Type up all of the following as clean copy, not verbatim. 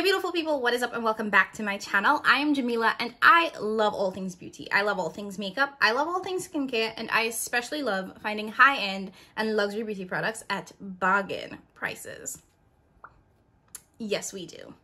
Hey beautiful people, what is up and welcome back to my channel. I am Jamila and I love all things beauty. I love all things makeup, I love all things skincare, and I especially love finding high-end and luxury beauty products at bargain prices. Yes, we do.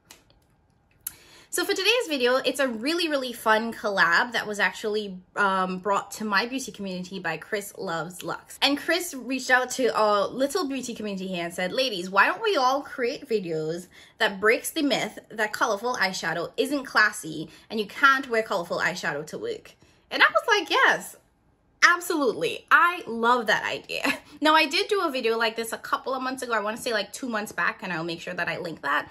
So for today's video, it's a really fun collab that was actually brought to my beauty community by Chris Loves Luxe. And Chris reached out to our little beauty community here and said, ladies, why don't we all create videos that breaks the myth that colorful eyeshadow isn't classy and you can't wear colorful eyeshadow to work? And I was like, yes, absolutely. I love that idea. Now, I did do a video like this a couple of months ago. I want to say like 2 months back, and I'll make sure that I link that.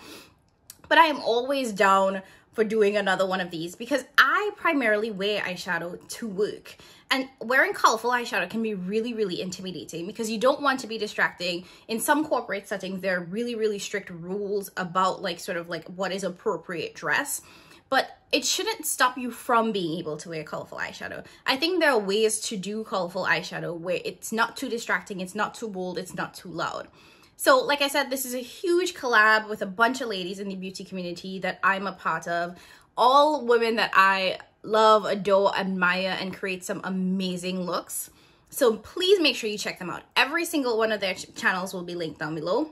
But I am always down for doing another one of these because I primarily wear eyeshadow to work. And wearing colorful eyeshadow can be really intimidating because you don't want to be distracting. In some corporate settings, there are really strict rules about what is appropriate dress. But it shouldn't stop you from being able to wear colorful eyeshadow. I think there are ways to do colorful eyeshadow where it's not too distracting, it's not too bold, it's not too loud. So like I said, this is a huge collab with a bunch of ladies in the beauty community that I'm a part of. All women that I love, adore, admire, and create some amazing looks. So please make sure you check them out. Every single one of their channels will be linked down below.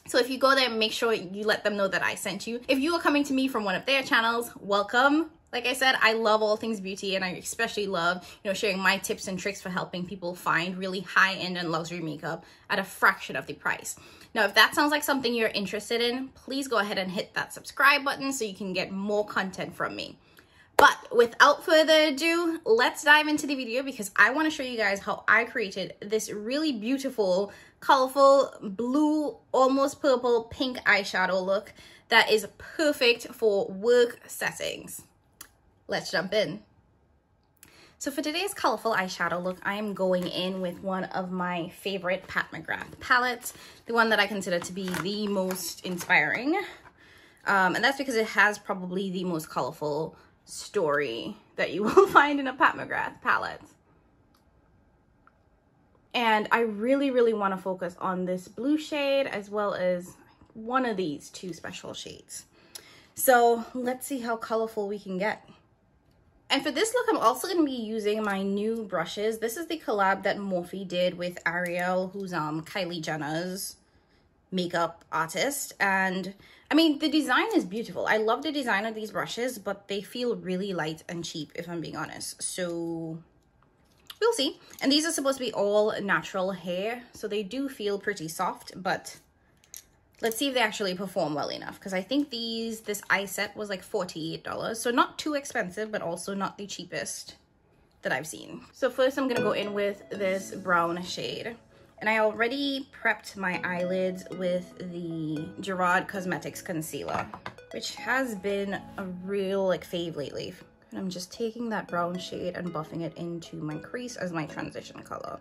So if you go there, make sure you let them know that I sent you. If you are coming to me from one of their channels, welcome. Like I said, I love all things beauty, and I especially love, sharing my tips and tricks for helping people find really high-end and luxury makeup at a fraction of the price. Now, if that sounds like something you're interested in, please go ahead and hit that subscribe button so you can get more content from me. But without further ado, let's dive into the video because I want to show you guys how I created this really beautiful, colorful, blue, almost purple, pink eyeshadow look that is perfect for work settings. Let's jump in. So for today's colorful eyeshadow look, I am going in with one of my favorite Pat McGrath palettes, the one that I consider to be the most inspiring. And that's because it has probably the most colorful story that you will find in a Pat McGrath palette. And I really want to focus on this blue shade as well as one of these two special shades. So let's see how colorful we can get. And for this look, I'm also going to be using my new brushes. This is the collab that Morphe did with Ariel, who's Kylie Jenner's makeup artist. And I mean, the design is beautiful. I love the design of these brushes, but they feel really light and cheap, if I'm being honest. So we'll see. And these are supposed to be all natural hair, so they do feel pretty soft, but let's see if they actually perform well enough, because I think this eye set was like $48, so not too expensive, but also not the cheapest that I've seen. So first I'm gonna go in with this brown shade, and I already prepped my eyelids with the Gerard Cosmetics concealer, which has been a real fave lately. And I'm just taking that brown shade and buffing it into my crease as my transition color.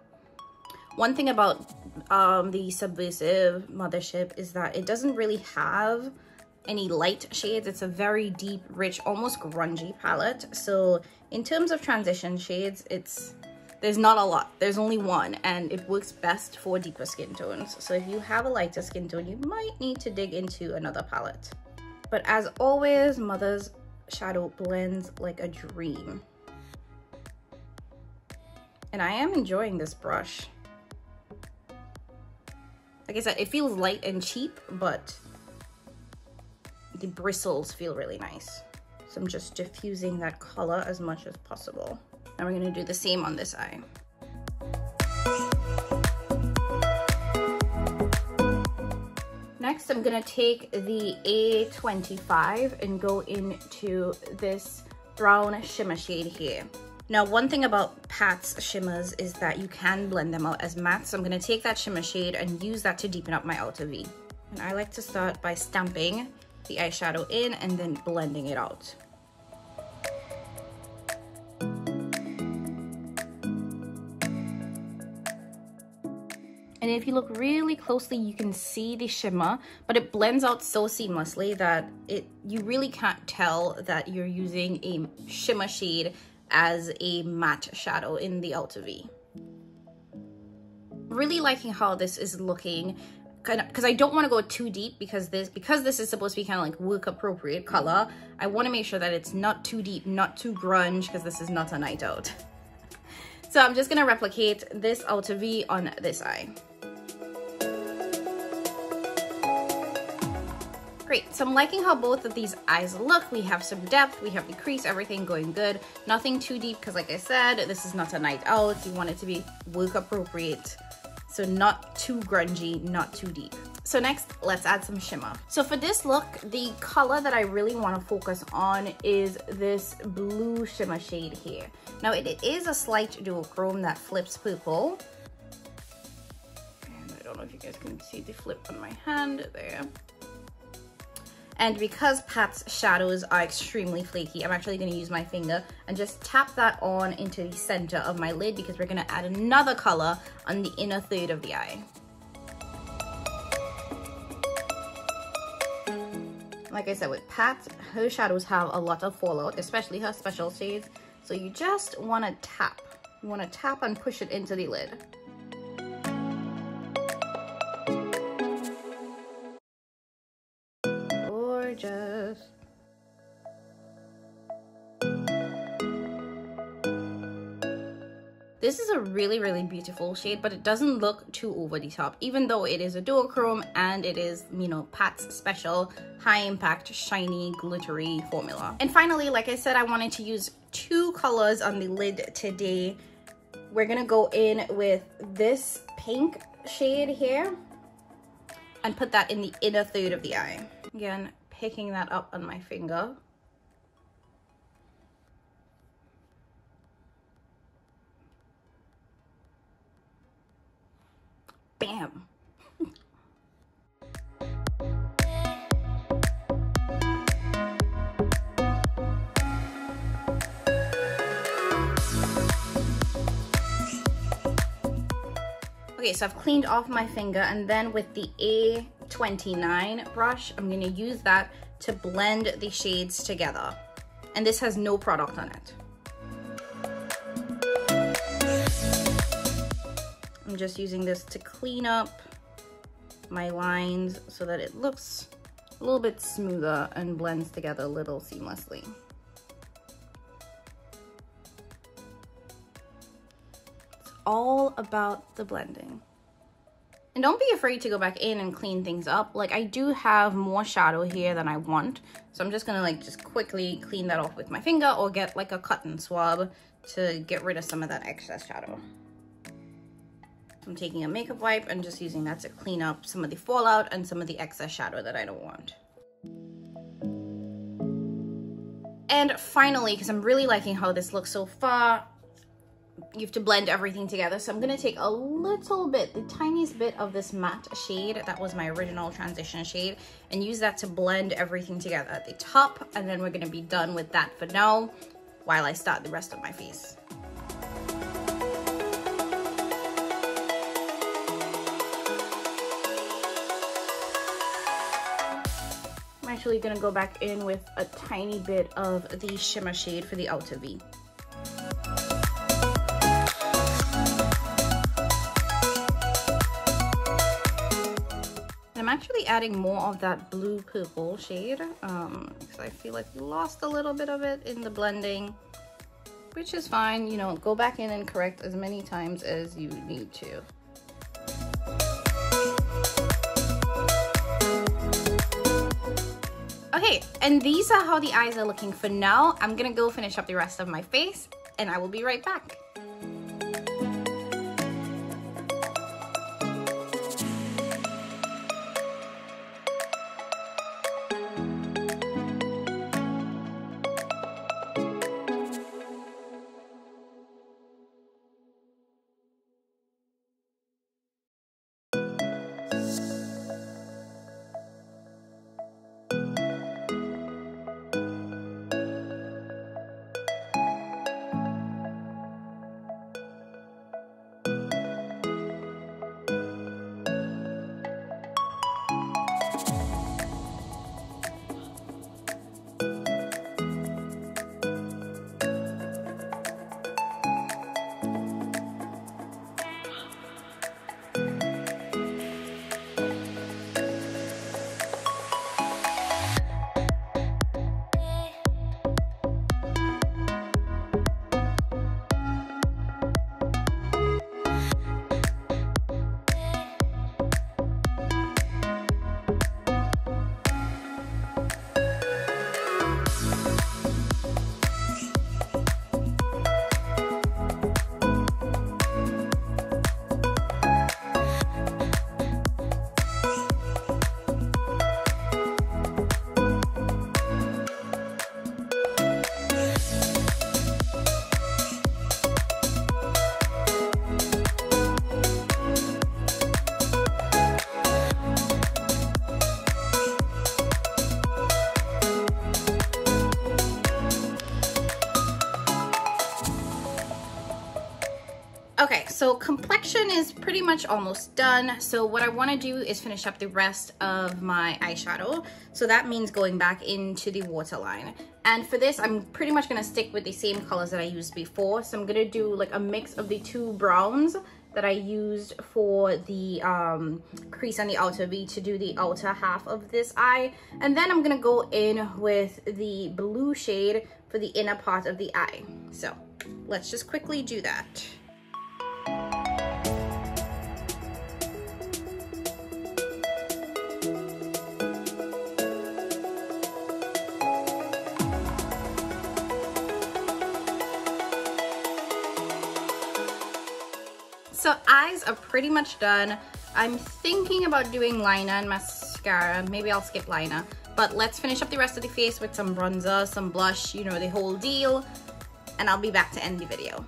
One thing about the Subversive Mothership is that it doesn't really have any light shades. It's a very deep, rich, almost grungy palette. So in terms of transition shades, there's not a lot. There's only one, and it works best for deeper skin tones. So if you have a lighter skin tone, you might need to dig into another palette. But as always, Mother's shadow blends like a dream. And I am enjoying this brush. Like I said, it feels light and cheap, but the bristles feel really nice. So I'm just diffusing that color as much as possible. Now we're gonna do the same on this eye. Next, I'm gonna take the A25 and go into this brown shimmer shade here. Now, one thing about Pat's shimmers is that you can blend them out as mattes. So I'm going to take that shimmer shade and use that to deepen up my outer V. And I like to start by stamping the eyeshadow in and then blending it out. And if you look really closely, you can see the shimmer, but it blends out so seamlessly that you really can't tell that you're using a shimmer shade as a matte shadow in the outer V. Really liking how this is looking because I don't want to go too deep, because this is supposed to be kind of like work appropriate color. I want to make sure that it's not too deep, not too grunge, because this is not a night out. So I'm just going to replicate this outer V on this eye. Great, so I'm liking how both of these eyes look. We have some depth, we have the crease, everything going good. Nothing too deep, because like I said, this is not a night out. You want it to be work appropriate. So not too grungy, not too deep. So next, let's add some shimmer. So for this look, the color that I really want to focus on is this blue shimmer shade here. Now it is a slight duochrome that flips purple. And I don't know if you guys can see the flip on my hand there. And because Pat's shadows are extremely flaky, I'm actually going to use my finger and just tap that on into the center of my lid, because we're going to add another color on the inner third of the eye. Like I said, with Pat, her shadows have a lot of fallout, especially her special shades. So you just want to tap. You want to tap and push it into the lid. Gorgeous. This is a really, really beautiful shade, but it doesn't look too over the top, even though it is a duochrome and it is, you know, Pat's special high impact, shiny, glittery formula. And finally, like I said, I wanted to use two colors on the lid today. We're gonna go in with this pink shade here and put that in the inner third of the eye. Again, picking that up on my finger. Bam. Okay, so I've cleaned off my finger, and then with the A29 brush, I'm going to use that to blend the shades together. And this has no product on it. I'm just using this to clean up my lines so that it looks a little bit smoother and blends together a little seamlessly. It's all about the blending. And don't be afraid to go back in and clean things up. Like, I do have more shadow here than I want, so I'm just gonna like just quickly clean that off with my finger, or get like a cotton swab to get rid of some of that excess shadow. I'm taking a makeup wipe and just using that to clean up some of the fallout and some of the excess shadow that I don't want. And finally, because I'm really liking how this looks so far, you have to blend everything together. So I'm going to take a little bit, the tiniest bit of this matte shade, that was my original transition shade, and use that to blend everything together at the top. And then we're going to be done with that for now while I start the rest of my face. I'm actually going to go back in with a tiny bit of the shimmer shade for the outer V. I'm actually adding more of that blue purple shade because I feel like we lost a little bit of it in the blending, which is fine. You know, go back in and correct as many times as you need to. Okay, and these are how the eyes are looking for now. I'm gonna go finish up the rest of my face and I will be right back. so complexion is pretty much almost done. So what I want to do is finish up the rest of my eyeshadow. So that means going back into the waterline. And for this, I'm pretty much going to stick with the same colors that I used before. So I'm going to do like a mix of the two browns that I used for the crease on the outer V to do the outer half of this eye. And then I'm going to go in with the blue shade for the inner part of the eye. So let's just quickly do that. So eyes are pretty much done. I'm thinking about doing liner and mascara. Maybe I'll skip liner. But let's finish up the rest of the face with some bronzer, some blush, you know, the whole deal. And I'll be back to end the video.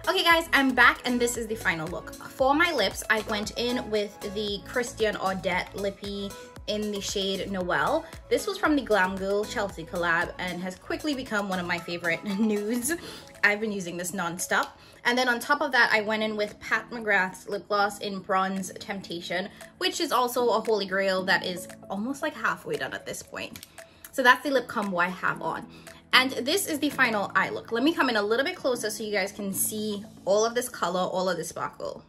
Okay guys, I'm back and this is the final look. For my lips, I went in with the Christian Audette Lippy in the shade Noelle. This was from the Glam Girl Chelsea collab and has quickly become one of my favorite nudes. I've been using this non-stop. And then on top of that, I went in with Pat McGrath's lip gloss in Bronze Temptation, which is also a holy grail that is almost like halfway done at this point. So that's the lip combo I have on. And this is the final eye look. Let me come in a little bit closer so you guys can see all of this color, all of this sparkle.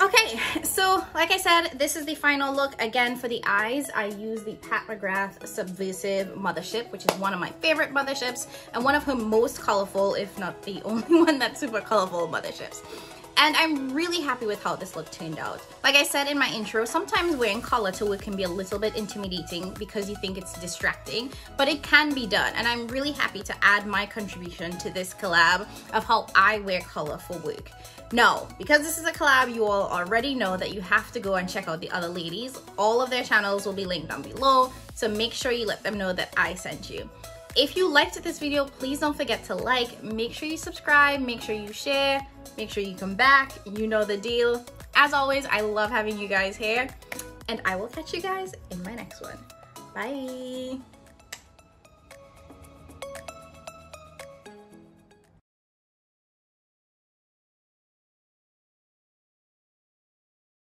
Okay, so like I said, this is the final look. Again, for the eyes, I use the Pat McGrath Subversive Mothership, which is one of my favorite motherships and one of her most colorful, if not the only one that's super colorful motherships. And I'm really happy with how this look turned out. Like I said in my intro, sometimes wearing color to work can be a little bit intimidating because you think it's distracting, but it can be done. And I'm really happy to add my contribution to this collab of how I wear color for work. Now, because this is a collab, you all already know that you have to go and check out the other ladies. All of their channels will be linked down below, so make sure you let them know that I sent you. If you liked this video, please don't forget to like, make sure you subscribe, make sure you share, make sure you come back, you know the deal. As always, I love having you guys here, and I will catch you guys in my next one. Bye!